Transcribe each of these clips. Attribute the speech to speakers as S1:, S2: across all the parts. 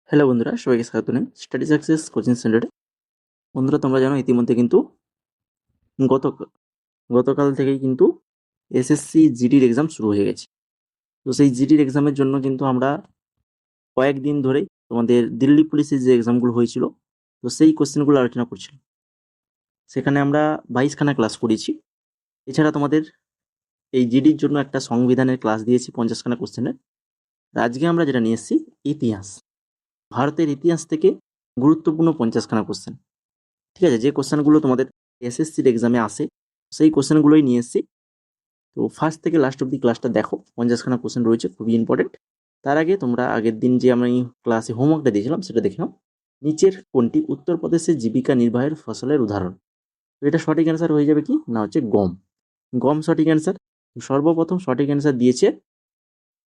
S1: Hello বন্ধুরা, সবাইকে স্বাগত জানাই স্টাডি সাকসেস কোচিং সেন্টারে। বন্ধুরা, তোমরা জানো ইতিমধ্যে কিন্তু গত গতকাল থেকেই কিন্তু এসএসসি জিডির এক্সাম শুরু হয়ে গেছে। তো সেই জিডির এক্সামের জন্য কিন্তু আমরা কয়েকদিন ধরেই তোমাদের দিল্লি পুলিশের যে এক্সামগুলো হয়েছিল, তো সেই কোশ্চেনগুলো আলোচনা করছিলাম। সেখানে আমরা 22খানা ক্লাস করেছি। এছাড়া তোমাদের এই জিডির জন্য একটা সংবিধানের ক্লাস দিয়েছি 50খানা কোশ্চেনের। আজকে আমরা যেটা নিয়ে এসেছি, ইতিহাস, ভারতের ইতিহাস থেকে গুরুত্বপূর্ণ 50খানা কোশ্চেন। ঠিক আছে, যে কোশ্চেনগুলো তোমাদের এসএসসির এক্সামে আসে সেই কোশ্চেনগুলোই নিয়ে এসেছি। তো ফার্স্ট থেকে লাস্ট অব্দি ক্লাসটা দেখো, 50খানা কোশ্চেন রয়েছে, খুবই ইম্পর্টেন্ট। তার আগে তোমরা আগের দিন যে আমি ক্লাসে হোমওয়ার্কটা দিয়েছিলাম সেটা দেখে নাও। নিচের কোনটি উত্তরপ্রদেশের জীবিকা নির্বাহের ফসলের উদাহরণ? তো এটা সঠিক অ্যান্সার হয়ে যাবে কি না, হচ্ছে গম। গম সঠিক অ্যান্সার। সর্বপ্রথম সঠিক অ্যান্সার দিয়েছে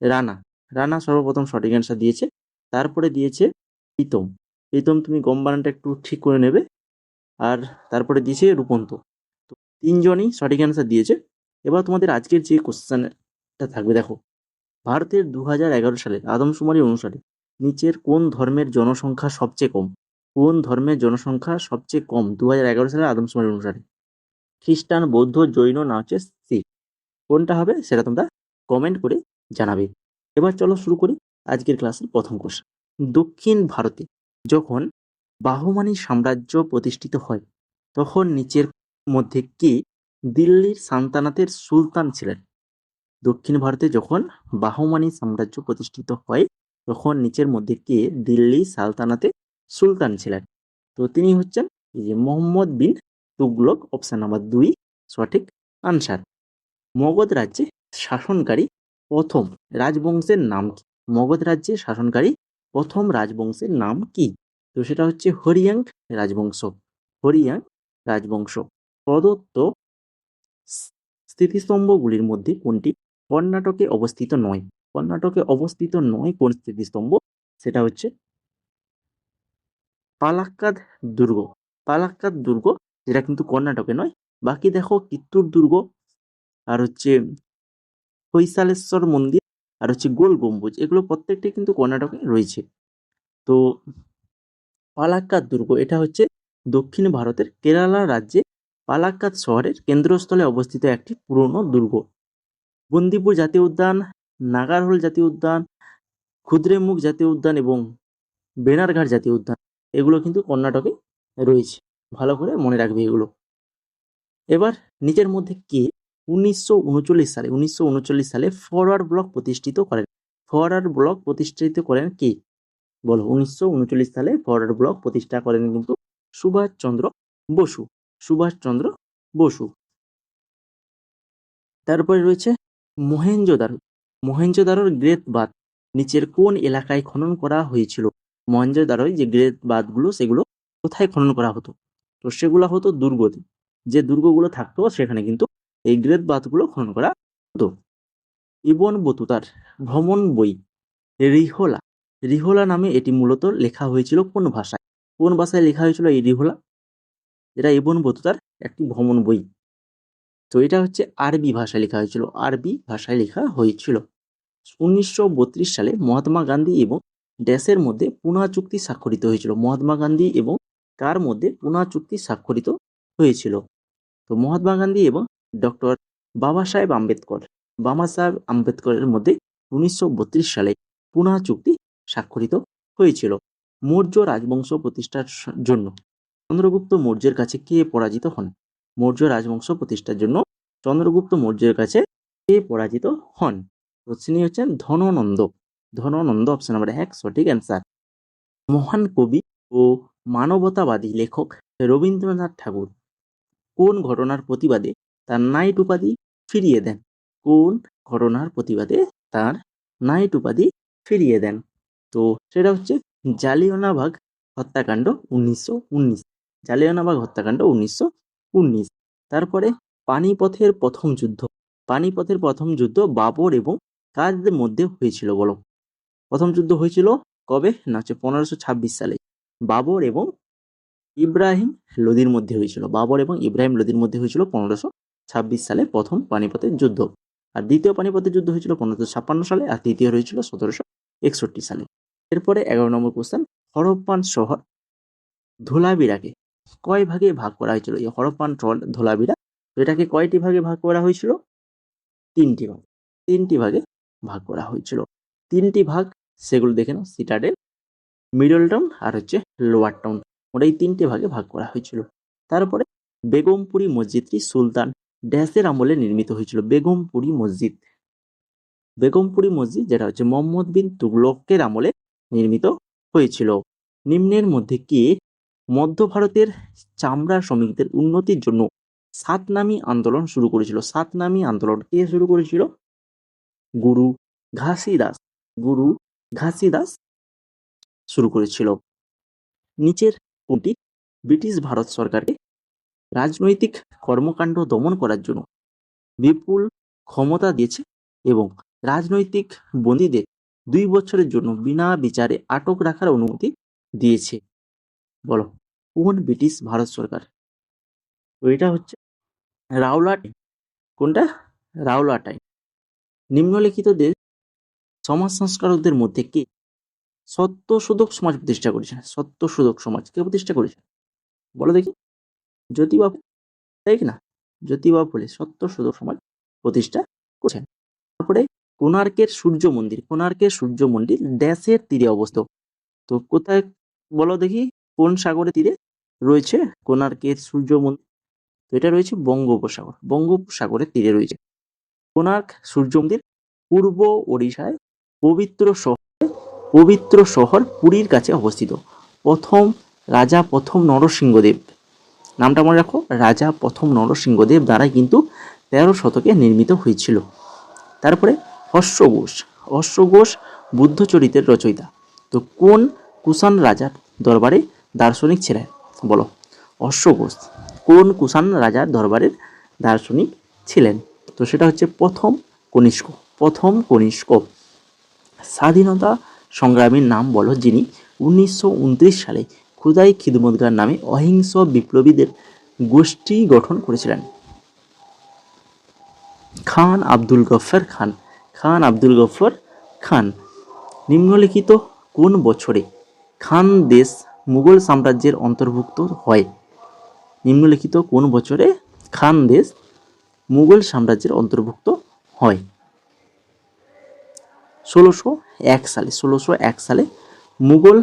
S1: রানা। রানা সর্বপ্রথম সঠিক অ্যান্সার দিয়েছে। তারপরে দিয়েছে প্রীতম। প্রীতম, তুমি গম বানানটা একটু ঠিক করে নেবে। আর তারপরে দিয়েছে রূপন্ত। তো তিনজনই সঠিক অ্যান্সার দিয়েছে। এবার তোমাদের আজকের যে কোশ্চেনটা থাকবে, দেখো, ভারতের 2011 সালের আদমশুমারি অনুসারে নিচের কোন ধর্মের জনসংখ্যা সবচেয়ে কম? কোন ধর্মের জনসংখ্যা সবচেয়ে কম 2011 সালের আদমশুমারি অনুসারে? খ্রিস্টান, বৌদ্ধ, জৈন না হচ্ছে শিখ? কোনটা হবে সেটা তোমরা কমেন্ট করে জানাবে। এবার চলো শুরু করি আজকের ক্লাসের প্রথম কোশ্চেন। দক্ষিণ ভারতে যখন বাহমানি সাম্রাজ্য প্রতিষ্ঠিত হয় তখন নিচের মধ্যে কে দিল্লির সালতানাতের সুলতান ছিলেন? দক্ষিণ ভারতে যখন বাহমানি সাম্রাজ্য প্রতিষ্ঠিত হয় তখন নিচের মধ্যে কে দিল্লি সালতানাতে সুলতান ছিলেন? তো তিনি হচ্ছেন এই যে মোহাম্মদ বিন তুগলক। অপশন নাম্বার 2 সঠিক আনসার। মগধ রাজ্যে শাসনকারী প্রথম রাজবংশের নাম কি? মগধ রাজ্যে শাসনকারী প্রথম রাজবংশের নাম কি? তো সেটা হচ্ছে হরিয়াং রাজবংশ। হরিয়াং রাজবংশ। প্রদত্ত স্মৃতিস্তম্ভগুলির মধ্যে কোনটি কর্ণাটকে অবস্থিত নয়? কর্ণাটকে অবস্থিত নয় কোন স্মৃতিস্তম্ভ? সেটা হচ্ছে পালাক্কাদ দুর্গ। পালাক্কাদ দুর্গ, যেটা কিন্তু কর্ণাটকে নয়। বাকি দেখো, কিত্তুর দুর্গ, আর হচ্ছে হৈসালেশ্বর মন্দির, আর হচ্ছে গোল গম্বুজ, এগুলো প্রত্যেকটি কিন্তু কর্ণাটকে রয়েছে। তো পালাক্কাদ দুর্গ এটা হচ্ছে দক্ষিণ ভারতের কেরালা রাজ্যে পালাক্কাদ শহরের কেন্দ্রস্থলে অবস্থিত একটি পুরনো দুর্গ। বন্দিপুর জাতীয় উদ্যান, নাগারহোল জাতীয় উদ্যান, কুদ্রেমুখ জাতীয় উদ্যান এবং বেনারঘাট জাতীয় উদ্যান, এগুলো কিন্তু কর্ণাটকে রয়েছে। ভালো করে মনে রাখবে এগুলো। এবার নিচের মধ্যে কে 1939 সালে ফরওয়ার্ড ব্লক প্রতিষ্ঠিত করেন? ফরওয়ার্ড ব্লক প্রতিষ্ঠিত করেন কে? বলো, 1939 সালে ফরওয়ার্ড ব্লক প্রতিষ্ঠা করেন কিন্তু সুভাষচন্দ্র বসু। সুভাষচন্দ্র বসু। তারপরে রয়েছে মহেঞ্জোদারো। মহেঞ্জোদারোর গ্রেট বাঁধ নিচের কোন এলাকায় খনন করা হয়েছিল? মহেঞ্জোদারোয় যে গ্রেট বাঁধগুলো সেগুলো কোথায় খনন করা হতো? তো সেগুলো হতো দুর্গতে। যে দুর্গগুলো থাকতো সেখানে কিন্তু এই গ্রেট বাঁধগুলো খনন করা হতো। ইবন বতুতার ভ্রমণ বই রিহোলা। রিহোলা নামে এটি মূলত লেখা হয়েছিল কোন ভাষায়? কোন ভাষায় লেখা হয়েছিল এই রিহোলা? যেটা ইবন বতুতার একটি ভ্রমণ বই। তো এটা হচ্ছে আরবি ভাষায় লেখা হয়েছিল। আরবি ভাষায় লেখা হয়েছিল। 1932 সালে মহাত্মা গান্ধী এবং ড্যাশের মধ্যে পুনা চুক্তি স্বাক্ষরিত হয়েছিল। মহাত্মা গান্ধী এবং কার মধ্যে পুনা চুক্তি স্বাক্ষরিত হয়েছিল? তো মহাত্মা গান্ধী এবং ডক্টর বাবা সাহেব আম্বেদকর। বাবা সাহেব আম্বেদকরের মধ্যে 1932 সালে পুনা চুক্তি স্বাক্ষরিত হয়েছিল। মৌর্য রাজবংশ প্রতিষ্ঠার জন্য চন্দ্রগুপ্ত মৌর্যের কাছে কে পরাজিত হন? মৌর্য রাজবংশ প্রতিষ্ঠার জন্য চন্দ্রগুপ্ত মৌর্যের কাছে কে পরাজিত হন? তো তিনি হচ্ছেন ধননন্দ। ধননন্দ, অপশন নাম্বার 1 সঠিক অ্যান্সার। মহান কবি ও মানবতাবাদী লেখক রবীন্দ্রনাথ ঠাকুর কোন ঘটনার প্রতিবাদে তার নাইট উপাধি ফিরিয়ে দেন? কোন ঘটনার প্রতিবাদে তার নাইট উপাধি ফিরিয়ে দেন? তো সেটা হচ্ছে জালিয়ানওয়ালাবাগ হত্যাকাণ্ড 1919। জালিয়ানওয়ালাবাগ হত্যাকাণ্ড 1919। তারপরে পানিপথের প্রথম যুদ্ধ। পানিপথের প্রথম যুদ্ধ বাবর এবং কাদের মধ্যে হয়েছিল বলো? প্রথম যুদ্ধ হয়েছিল কবে না, হচ্ছে 1526 সালে বাবর এবং ইব্রাহিম লোদির মধ্যে হয়েছিল। বাবর এবং ইব্রাহিম লোদির মধ্যে হয়েছিল 1526 সালে প্রথম পানিপথের যুদ্ধ। আর দ্বিতীয় পানিপথের যুদ্ধ হয়েছিল 1556 সালে, আর তৃতীয় হয়েছিল 1761 সালে। এরপরে 11 নম্বর কোশ্চেন, হরপ্পান শহর ধোলাবিরাকে কয় ভাগে ভাগ করা হয়েছিল? এই হরপ্পান শহর ধোলাবিরা, তো এটাকে কয়টি ভাগে ভাগ করা হয়েছিল? তিনটি ভাগ, তিনটি ভাগে ভাগ করা হয়েছিল। তিনটি ভাগ সেগুলো দেখে নাও, সিটাডেল, মিডল টাউন আর হচ্ছে লোয়ার টাউন, ওটা এই তিনটে ভাগে ভাগ করা হয়েছিল। তারপরে বেগমপুরী মসজিদটি সুলতান ড্যাশের আমলে নির্মিত হয়েছিল। বেগমপুরী মসজিদ, বেগমপুরী মসজিদ যেটা হচ্ছে মোহাম্মদ বিন তুগলকের আমলে নির্মিত হয়েছিল। নিম্নের মধ্যে কে মধ্য ভারতের চামড়া শ্রমিকদের উন্নতির জন্য সাতনামি আন্দোলন শুরু করেছিল? সাতনামি আন্দোলন কে শুরু করেছিল? গুরু ঘাসিদাস, গুরু ঘাসিদাস শুরু করেছিল। নিচের কোনটি ব্রিটিশ ভারত সরকারকে রাজনৈতিক কর্মকাণ্ড দমন করার জন্য বিপুল ক্ষমতা দিয়েছে এবং রাজনৈতিক বন্দীদের 2 বছরের জন্য বিনা বিচারে আটক রাখার অনুমতি দিয়েছে? বলো, কোন ব্রিটিশ ভারত সরকার? তো এটা হচ্ছে রাওলাট। কোনটা? রাওলাটাই। নিম্নলিখিতদের সমাজ সংস্কারকদের মধ্যে কে সত্যশোধক সমাজ প্রতিষ্ঠা করেছেন? সত্যশোধক সমাজ কে প্রতিষ্ঠা করেছেন বলো দেখি? জ্যোতিবা, তাই কি না? জ্যোতিবা ফুলে সত্যশোধক সমাজ প্রতিষ্ঠা করেছেন। তারপরে কোণার্কের সূর্য মন্দির, কোণার্কের সূর্য মন্দির ড্যাশের তীরে অবস্থিত। তো কোথায় বলো দেখি? কোন সাগরের তীরে রয়েছে কোণার্কের সূর্য মন্দির? তো এটা রয়েছে বঙ্গোপসাগর, বঙ্গোপসাগরের তীরে রয়েছে কোণার্ক সূর্য মন্দির। পূর্ব ওড়িশায় পবিত্র শহর পুরীর কাছে অবস্থিত। প্রথম রাজা প্রথম নরসিংহদেব, নামটা মনে রাখো, রাজা প্রথম নরসিংহদেব দ্বারাই কিন্তু 13 শতকে নির্মিত হয়েছিল। তারপরে হর্ষ ঘোষ, হর্ষ ঘোষ বুদ্ধ চরিত্রের রচয়িতা। তো কোন কুষাণ রাজার দরবারে দার্শনিক ছিলেন? বলো, হর্ষ ঘোষ কোন কুষাণ রাজার দরবারের দার্শনিক ছিলেন? তো সেটা হচ্ছে প্রথম কনিষ্ক, প্রথম কনিষ্ক। স্বাধীনতা সংগ্রামীর নাম বলো যিনি 1929 সালে খুদাই খিদমতগার নামে অহিংস বিপ্লবীদের গোষ্ঠী গঠন করেছিলেন? খান আব্দুল গফর খান, খান আব্দুল গফর খান। নিম্নলিখিত কোন বছরে খান দেশ মুঘল সাম্রাজ্যের অন্তর্ভুক্ত হয়? নিম্নলিখিত কোন বছরে খান দেশ মুঘল সাম্রাজ্যের অন্তর্ভুক্ত হয়? 1601 সালে, 1601 সালে মুঘল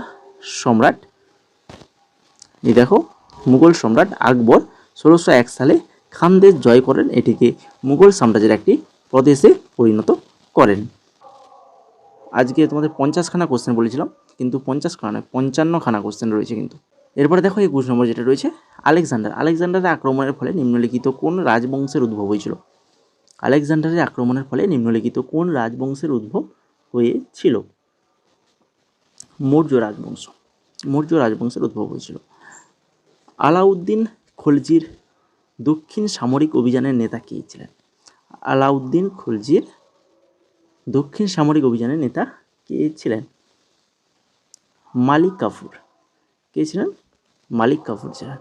S1: সম্রাট, এই দেখো, মুঘল সম্রাট আকবর 1601 সালে খানদেশ জয় করেন, এটিকে মুঘল সাম্রাজ্যের একটি প্রদেশে পরিণত করেন। আজকে তোমাদের 50খানা কোশ্চেন বলেছিলাম, কিন্তু 50 খানা নয়, 55খানা কোশ্চেন রয়েছে কিন্তু। এরপরে দেখো 21 নম্বর যেটা রয়েছে, আলেকজান্ডার, আলেকজান্ডারের আক্রমণের ফলে নিম্নলিখিত কোন রাজবংশের উদ্ভব হয়েছিল? আলেকজান্ডারের আক্রমণের ফলে নিম্নলিখিত কোন রাজবংশের উদ্ভব হয়েছিল? মৌর্য রাজবংশ, মৌর্য রাজবংশের উদ্ভব হয়েছিল। আলাউদ্দিন খলজির দক্ষিণ সামরিক অভিযানের নেতা কে ছিলেন? আলাউদ্দিন খলজির দক্ষিণ সামরিক অভিযানের নেতা কে ছিলেন? মালিক কাফুর। কে ছিলেন? মালিক কাফুর ছিলেন।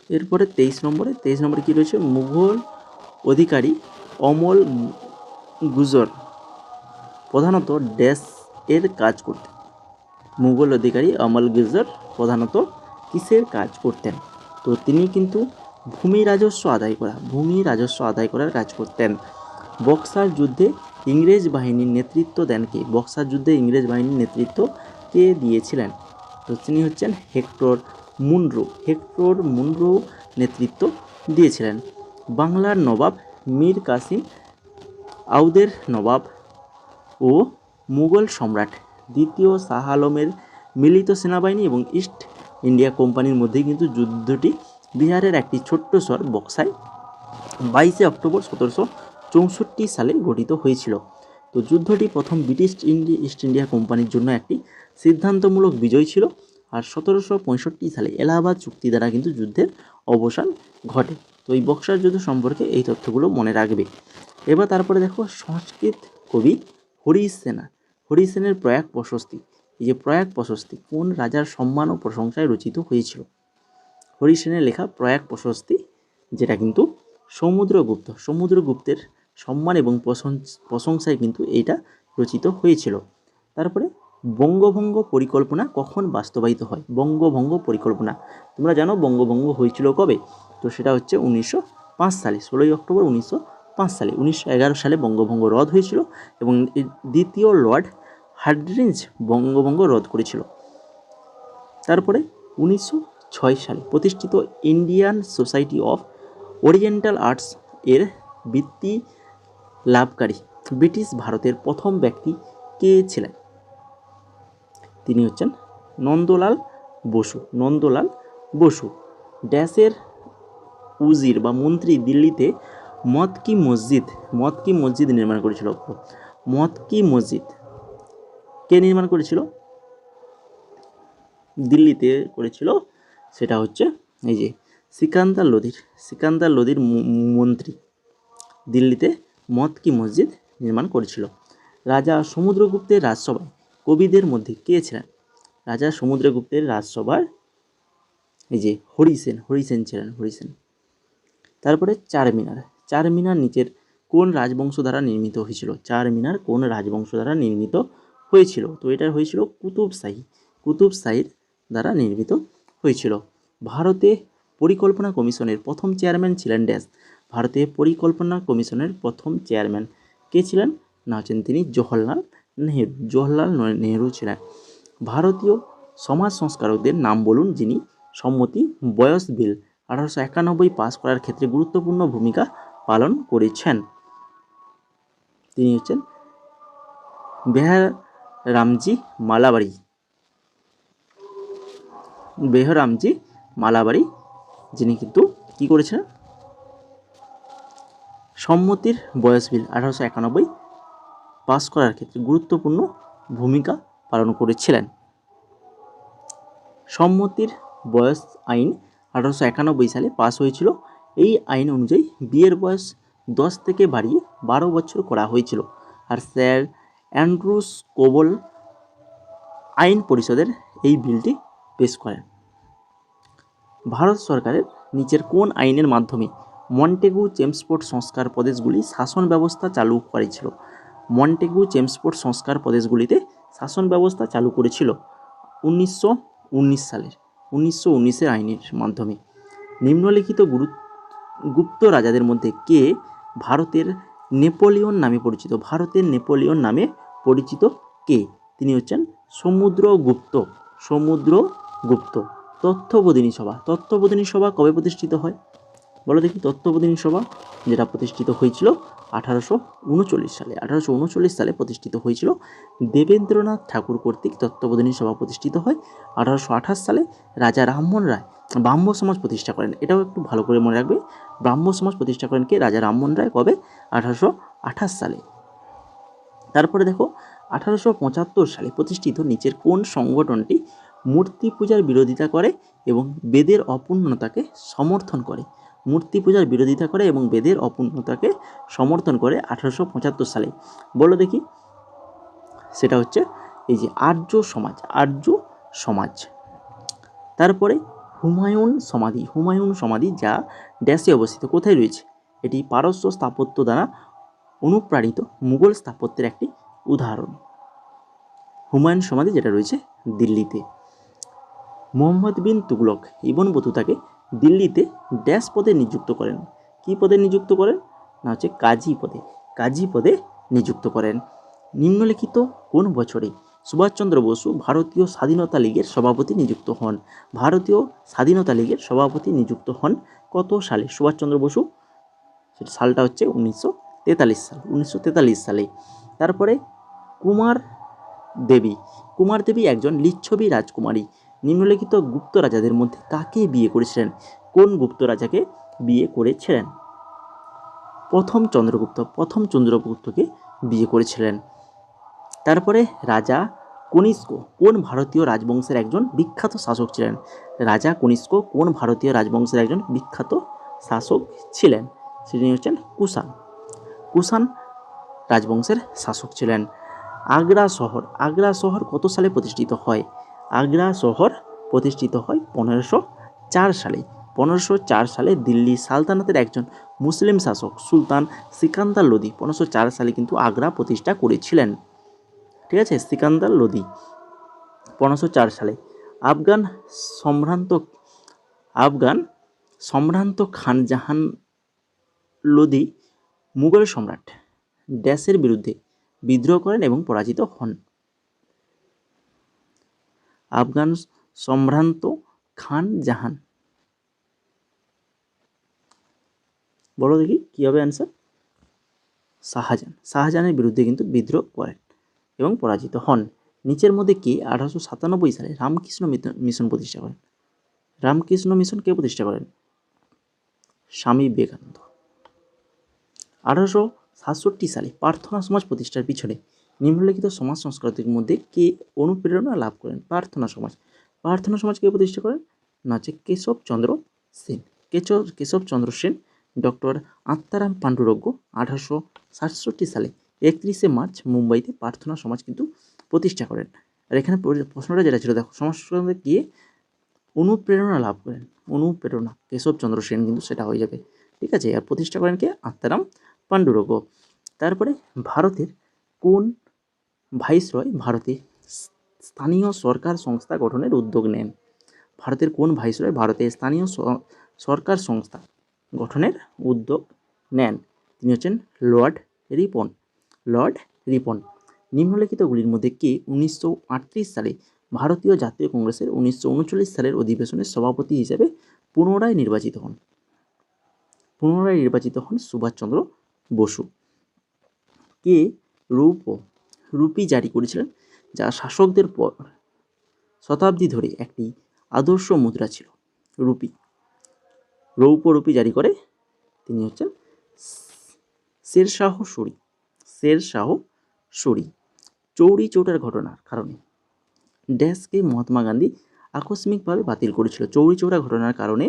S1: এরপরে 23 নম্বরে কি রয়েছে? মুঘল অধিকারী অমল গুজর প্রধানত ড্যাশ এর কাজ করতেন? মুঘল অধিকারী অমল গুজর প্রধানত কিসের কাজ করতেন? তো তিনি কিন্তু ভূমি রাজস্ব আদায় করার কাজ করতেন। বক্সার যুদ্ধে ইংরেজ বাহিনীর নেতৃত্ব দেন কে? বক্সার যুদ্ধে ইংরেজ বাহিনীর নেতৃত্ব কে দিয়েছিলেন? তো তিনি হচ্ছেন হেক্টর মুনরো, হেক্টর মুনরো নেতৃত্ব দিয়েছিলেন। বাংলার নবাব মীর কাসিম আউদের নবাব ও মুঘল সম্রাট দ্বিতীয় শাহ আলমের মিলিত সেনাবাহিনী এবং ইস্ট ইন্ডিয়া কোম্পানির মধ্যে কিন্তু যুদ্ধটি বিহারের একটি ছোট্ট শহর বক্সায় 22 অক্টোবর 1764 সালে গঠিত হয়েছিল। তো যুদ্ধটি প্রথম ব্রিটিশ ইস্ট ইন্ডিয়া কোম্পানির জন্য একটি সিদ্ধান্তমূলক বিজয় ছিল, আর 1765 সালে এলাহাবাদ চুক্তি দ্বারা কিন্তু যুদ্ধের অবসান ঘটে। তো এই বক্সার যুদ্ধ সম্পর্কে এই তথ্যগুলো মনে রাখবে। এবার তারপরে দেখো সংস্কৃত কবি হরিশ সেনের প্রয়াগ প্রশস্তি, এই যে প্রয়াগ প্রশস্তি কোন রাজার সম্মান ও প্রশংসায় রচিত হয়েছিল? হরিশ সেনের লেখা প্রয়াগ প্রশস্তি, যেটা কিন্তু সমুদ্রগুপ্তের সম্মান এবং প্রশংসায় কিন্তু এইটা রচিত হয়েছিল। তারপরে বঙ্গভঙ্গ পরিকল্পনা কখন বাস্তবায়িত হয়? বঙ্গভঙ্গ পরিকল্পনা, তোমরা জানো বঙ্গভঙ্গ হয়েছিল কবে? তো সেটা হচ্ছে 1905 সালে, 16ই অক্টোবর 1905 সালে। 1911 সালে বঙ্গভঙ্গ রদ হয়েছিল এবং দ্বিতীয় লর্ড হার্ডিঞ্জ বঙ্গভঙ্গ রদ করেছিল। তারপরে 1906 সালে প্রতিষ্ঠিত Indian society of oriental arts এর বৃত্তি লাভকারী ব্রিটিশ ভারতের প্রথম ব্যক্তি কে ছিলেন? তিনি হচ্ছেন নন্দলাল বসু। নন্দলাল বসু। ড্যাশের উজির বা মন্ত্রী দিল্লিতে মত কি মসজিদ নির্মাণ করেছিল? মত কি মসজিদ কে নির্মাণ করেছিল? দিল্লিতে করেছিল, সেটা হচ্ছে এই যে সিকান্দার লোদির মন্ত্রী দিল্লিতে মত কি মসজিদ নির্মাণ করেছিল। রাজা সমুদ্রগুপ্তের রাজসভায় কবিদের মধ্যে কে ছিলেন? রাজা সমুদ্রগুপ্তের রাজসভার এই যে হরিসেন ছিলেন। তারপরে চারমিনার নিচের কোন রাজবংশ দ্বারা নির্মিত হয়েছিল? চারমিনার কোন রাজবংশ দ্বারা নির্মিত হয়েছিল? তো এটা হয়েছিল কুতুব শাহীর দ্বারা নির্মিত হয়েছিল। ভারতে পরিকল্পনা কমিশনের প্রথম চেয়ারম্যান ছিলেন ড্যাশ? ভারতে পরিকল্পনা কমিশনের প্রথম চেয়ারম্যান কে ছিলেন? না হচ্ছেন তিনি জওহরলাল নেহরু ছিলেন। ভারতীয় সমাজ সংস্কারকদের নাম বলুন যিনি সম্মতি বয়স বিল 1891 পাস করার ক্ষেত্রে গুরুত্বপূর্ণ ভূমিকা পালন করেছেন। তিনি হচ্ছেন বেহরামজি মালাবারি, যিনি কিন্তু কি করেছিলেন? সম্মতির বয়স বিল 1891 পাস করার ক্ষেত্রে গুরুত্বপূর্ণ ভূমিকা পালন করেছিলেন। সম্মতির বয়স আইন 1891 সালে পাস হয়েছিল। এই আইন অনুযায়ী বিয়ের বয়স 10 থেকে বাড়িয়ে 12 বছর করা হয়েছিল। আর স্যার অ্যান্ড্রু স্কোবল আইন পরিষদের এই বিলটি পেশ করেন। ভারত সরকারের নিচের কোন আইনের মাধ্যমে মন্টেগু চেমস্ফোর্ড সংস্কার প্রদেশগুলি শাসন ব্যবস্থা চালু করেছিল? মন্টেগু চেমস্ফোর্ড সংস্কার প্রদেশগুলিতে শাসন ব্যবস্থা চালু করেছিল 1919 সালের 1919 আইনের মাধ্যমে। নিম্নলিখিত গুপ্ত রাজাদের মধ্যে কে ভারতের নেপোলিয়ন নামে পরিচিত? ভারতের নেপোলিয়ন নামে পরিচিত কে? তিনি হচ্ছেন সমুদ্রগুপ্ত। তত্ত্ববোধিনী সভা কবে প্রতিষ্ঠিত হয়? বলো দেখি। তত্ত্ববোধিনী সভা যেটা প্রতিষ্ঠিত হয়েছিল 1839 সালে। 1839 সালে প্রতিষ্ঠিত হয়েছিল। দেবেন্দ্রনাথ ঠাকুর কর্তৃক তত্ত্ববোধিনী সভা প্রতিষ্ঠিত হয়। 1828 সালে রাজা রামমোহন রায় ব্রাহ্ম সমাজ প্রতিষ্ঠা করেন। এটাও একটু ভালো করে মনে রাখবে। ব্রাহ্ম সমাজ প্রতিষ্ঠা করেন কে? রাজা রামমোহন রায়। কবে? 1828 সালে। তারপরে দেখো 1875 সালে প্রতিষ্ঠিত নিচের কোন সংগঠনটি মূর্তি পূজার বিরোধিতা করে এবং বেদের অপূর্ণতাকে সমর্থন করে? মূর্তি পূজার বিরোধিতা করে এবং বেদের অপূর্ণতাকে সমর্থন করে 1875 সালে। বলো দেখি। সেটা হচ্ছে এই যে আর্য সমাজ। তারপরে হুমায়ুন সমাধি যা ড্যাশে অবস্থিত, কোথায় রয়েছে? এটি পারস্য স্থাপত্য দ্বারা অনুপ্রাণিত মুঘল স্থাপত্যের একটি উদাহরণ। হুমায়ুন সমাধি যেটা রয়েছে দিল্লিতে। মোহাম্মদ বিন তুগলক ইবন বতুতাকে দিল্লিতে ড্যাশ পদে নিযুক্ত করেন? কি পদে নিযুক্ত করেন? না হচ্ছে কাজী পদে নিযুক্ত করেন। নিম্নলিখিত কোন বছরে সুভাষচন্দ্র বসু ভারতীয় স্বাধীনতা লীগের সভাপতি নিযুক্ত হন? ভারতীয় স্বাধীনতা লীগের সভাপতি নিযুক্ত হন কত সালে সুভাষচন্দ্র বসু? সেটা সালটা হচ্ছে 1943 সালে। তারপরে কুমার দেবী একজন লিচ্ছবি রাজকুমারী। নিম্নলিখিত গুপ্ত রাজাদের মধ্যে কাকে বিয়ে করেছিলেন? কোন গুপ্ত রাজাকে বিয়ে করেছিলেন? প্রথম চন্দ্রগুপ্তকে বিয়ে করেছিলেন। তারপরে রাজা কনিষ্ক কোন ভারতীয় রাজবংশের একজন বিখ্যাত শাসক ছিলেন? রাজা কনিষ্ক কোন ভারতীয় রাজবংশের একজন বিখ্যাত শাসক ছিলেন? তিনি হচ্ছেন কুষাণ রাজবংশের শাসক ছিলেন। আগ্রা শহর কত সালে প্রতিষ্ঠিত হয়? আগ্রা শহর প্রতিষ্ঠিত হয় 1504 সালে। 1504 সালে দিল্লি সালতানাতের একজন মুসলিম শাসক সুলতান সিকান্দার লোদি 1504 সালে কিন্তু আগ্রা প্রতিষ্ঠা করেছিলেন। ঠিক আছে। সিকান্দার লোদি 1504 সালে। আফগান সম্ভ্রান্ত খান জাহান লোদি মুঘল সম্রাট ড্যাশের বিরুদ্ধে বিদ্রোহ করেন এবং পরাজিত হন। আফগান সম্ভ্রান্ত খান জাহান, বলো দেখি কি হবে অ্যান্সার? শাহজাহানের বিরুদ্ধে কিন্তু বিদ্রোহ করেন এবং পরাজিত হন। নিচের মধ্যে কে 1897 সালে রামকৃষ্ণ মিশন প্রতিষ্ঠা করেন? রামকৃষ্ণ মিশন কে প্রতিষ্ঠা করেন? স্বামী বিবেকানন্দ। 1867 সালে প্রার্থনা সমাজ প্রতিষ্ঠার পিছনে নিম্নলিখিত সমাজ সংস্কৃতির মধ্যে কে অনুপ্রেরণা লাভ করেন? প্রার্থনা সমাজ কে প্রতিষ্ঠা করেন? না হচ্ছে কেশবচন্দ্র সেন। ডক্টর আত্মারাম পাণ্ডুরঙ্গ 1867 সালে 31শে মার্চ মুম্বাইতে প্রার্থনা সমাজ কিন্তু প্রতিষ্ঠা করেন। আর এখানে প্রশ্নটা যেটা ছিল, দেখো সমাজ সংস্কৃতি গিয়ে অনুপ্রেরণা লাভ করেন, কেশবচন্দ্র সেন কিন্তু সেটা হয়ে যাবে। ঠিক আছে, আর প্রতিষ্ঠা করেন কে? আত্মারাম পাণ্ডুরঙ্গ। তারপরে ভারতের কোন ভাইসরয় ভারতে স্থানীয় সরকার সংস্থা গঠনের উদ্যোগ নেন? ভারতের কোন ভাইসরয় ভারতে স্থানীয় সরকার সংস্থা গঠনের উদ্যোগ নেন? তিনি হচ্ছেন লর্ড রিপন। নিম্নলিখিতগুলির মধ্যে কে 1938 সালে ভারতীয় জাতীয় কংগ্রেসের 1939 সালের অধিবেশনের সভাপতি হিসেবে পুনরায় নির্বাচিত হন? সুভাষচন্দ্র বসু। কে রুপি জারি করেছিলেন, যা শাসকদের পর শতাব্দী ধরে একটি আদর্শ মুদ্রা ছিল? রৌপ্য জারি করে তিনি হচ্ছেন শেরশাহ সূরি। চৌরি চৌরার ঘটনার কারণে ড্যাশকে মহাত্মা গান্ধী আকস্মিকভাবে বাতিল করেছিল? চৌরি চৌরা ঘটনার কারণে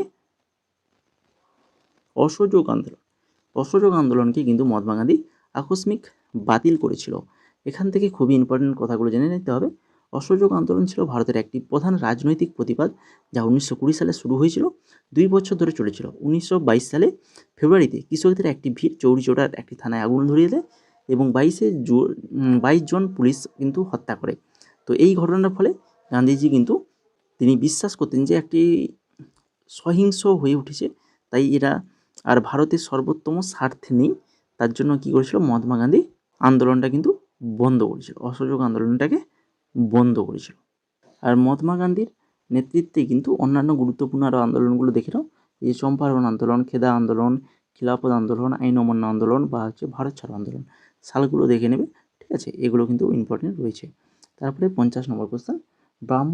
S1: অসহযোগ আন্দোলনকে কিন্তু মহাত্মা গান্ধী আকস্মিক বাতিল করেছিল। এখান থেকে খুবই ইম্পর্টেন্ট কথাগুলো জেনে নিতে হবে। অসহযোগ আন্দোলন ছিল ভারতের একটি প্রধান রাজনৈতিক প্রতিবাদ, যা 1920 সালে শুরু হয়েছিল, 2 বছর ধরে চলেছিল। 1922 সালে ফেব্রুয়ারিতে কৃষকদের একটি ভিড় চৌরি চৌরার একটি থানায় আগুন ধরিয়ে দেয় এবং 22 জন পুলিশ কিন্তু হত্যা করে। তো এই ঘটনার ফলে গান্ধীজি কিন্তু তিনি বিশ্বাস করতেন যে একটি সহিংস হয়ে উঠেছে, তাই এরা আর ভারতের সর্বোত্তম স্বার্থে নেই। তার জন্য কী করেছিল? মহাত্মা গান্ধী আন্দোলনটা কিন্তু বন্ধ করেছিল, অসহযোগ আন্দোলনটাকে বন্ধ করেছিল। আর মহাত্মা গান্ধীর নেতৃত্বে কিন্তু অন্যান্য গুরুত্বপূর্ণ আরও আন্দোলনগুলো দেখে নাও, এই চম্পারণ আন্দোলন, খেদা আন্দোলন, খিলাফত আন্দোলন, আইন অমান্য আন্দোলন বা হচ্ছে ভারত ছাড়ো আন্দোলন, সালগুলো দেখে নেবে। ঠিক আছে, এগুলো কিন্তু ইম্পর্টেন্ট রয়েছে। তারপরে 50 নম্বর কোশ্চেন, ব্রাহ্ম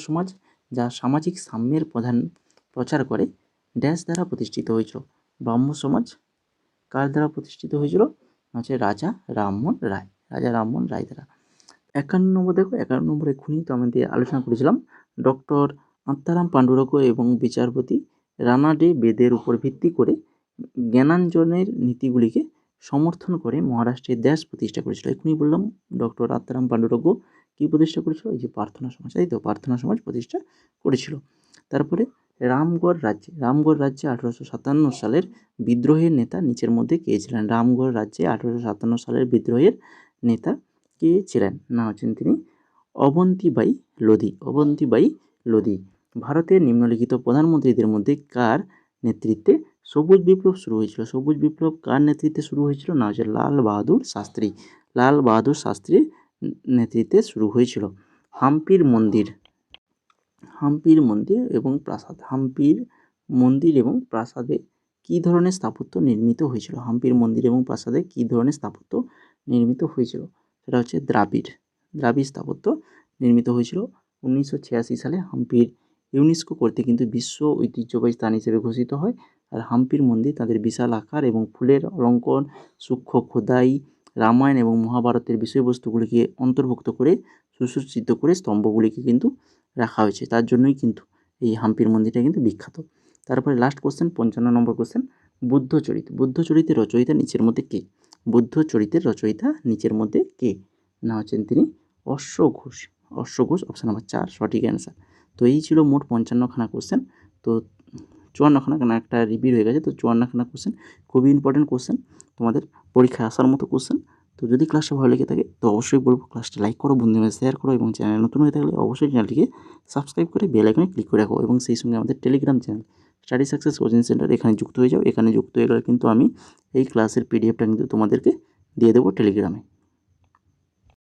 S1: সমাজ যা সামাজিক সাম্যের প্রচার করে ড্যাশ দ্বারা প্রতিষ্ঠিত হয়েছিল? ব্রাহ্ম সমাজ কার দ্বারা প্রতিষ্ঠিত হয়েছিল? হচ্ছে রাজা রামমোহন রায় দ্বারা। 51 নম্বর দেখো, 51 নম্বর এক্ষুনি তো আমাদের আলোচনা করেছিলাম। ডক্টর আত্মারাম পাণ্ডুরঙ্গ এবং বিচারপতি রানা ডে বেদের উপর ভিত্তি করে জ্ঞানাঞ্জনের নীতিগুলিকে সমর্থন করে মহারাষ্ট্রের দেশ প্রতিষ্ঠা করেছিল। এক্ষুনি বললাম ডক্টর আত্মারাম পাণ্ডুরঙ্গ কি প্রতিষ্ঠা করেছিল? এই যে প্রার্থনা সমাজ, তাই তো, প্রার্থনা সমাজ প্রতিষ্ঠা করেছিল। তারপরে রামগড় রাজ্যে 1857 সালের বিদ্রোহের নেতা নিচের মধ্যে কে ছিলেন? রামগড় রাজ্যে 1857 সালের বিদ্রোহের নেতা কে ছিলেন? না হচ্ছেন তিনি অবন্তিবাই লোধি। ভারতের নিম্নলিখিত প্রধানমন্ত্রীদের মধ্যে কার নেতৃত্বে সবুজ বিপ্লব শুরু হয়েছিল? সবুজ বিপ্লব কার নেতৃত্বে শুরু হয়েছিল? না হচ্ছে লাল বাহাদুর শাস্ত্রীর নেতৃত্বে শুরু হয়েছিল। হাম্পির মন্দির এবং প্রাসাদে কী ধরনের স্থাপত্য নির্মিত হয়েছিল? হাম্পির মন্দির এবং প্রাসাদে কী ধরনের স্থাপত্য নির্মিত হয়েছিল? সেটা হচ্ছে দ্রাবিড় স্থাপত্য নির্মিত হয়েছিল। 1986 সালে হাম্পির ইউনেস্কো কর্তৃক কিন্তু বিশ্ব ঐতিহ্যবাহী স্থান হিসেবে ঘোষিত হয়। আর হাম্পির মন্দির তাদের বিশাল আকার এবং ফুলের অলঙ্করণ, সূক্ষ্ম খোদাই, রামায়ণ এবং মহাভারতের বিষয়বস্তুগুলিকে অন্তর্ভুক্ত করে সুসজ্জিত করে স্তম্ভগুলিকে কিন্তু রাখা হয়েছে, তার জন্যই কিন্তু এই হাম্পির মন্দিরটা কিন্তু বিখ্যাত। তারপরে লাস্ট কোশ্চেন, 55 নম্বর কোশ্চেন, বুদ্ধচরিতের রচয়িতা নিচের মধ্যে কে? বুদ্ধচরিতের রচয়িতা নিচের মধ্যে কে? না হচ্ছেন তিনি অশ্ব ঘোষ। অপশান নাম্বার 4 সঠিক অ্যান্সার। তো এই ছিল মোট 55খানা কোশ্চেন। তো 54খানা, কেন একটা রিপিট হয়ে গেছে, তো 54খানা কোশ্চেন, খুবই ইম্পর্টেন্ট কোশ্চেন, তোমাদের পরীক্ষায় আসার মতো কোশ্চেন। তো যদি ক্লাসটা ভালো লেগে থাকে তো অবশ্যই বলবো ক্লাসটা লাইক করো, বন্ধুদের মধ্যে শেয়ার করো এবং চ্যানেল নতুন হয়ে থাকলে অবশ্যই চ্যানেলটিকে সাবস্ক্রাইব করে বেল আইকনে ক্লিক করে রাখো এবং সেই সঙ্গে আমাদের Telegram channel study success coaching centre এখানে যুক্ত হয়ে যাও। এখানে যুক্ত হয়ে গেলে কিন্তু আমি এই ক্লাসের পিডিএফটা কিন্তু তোমাদেরকে দিয়ে দেবো টেলিগ্রামে।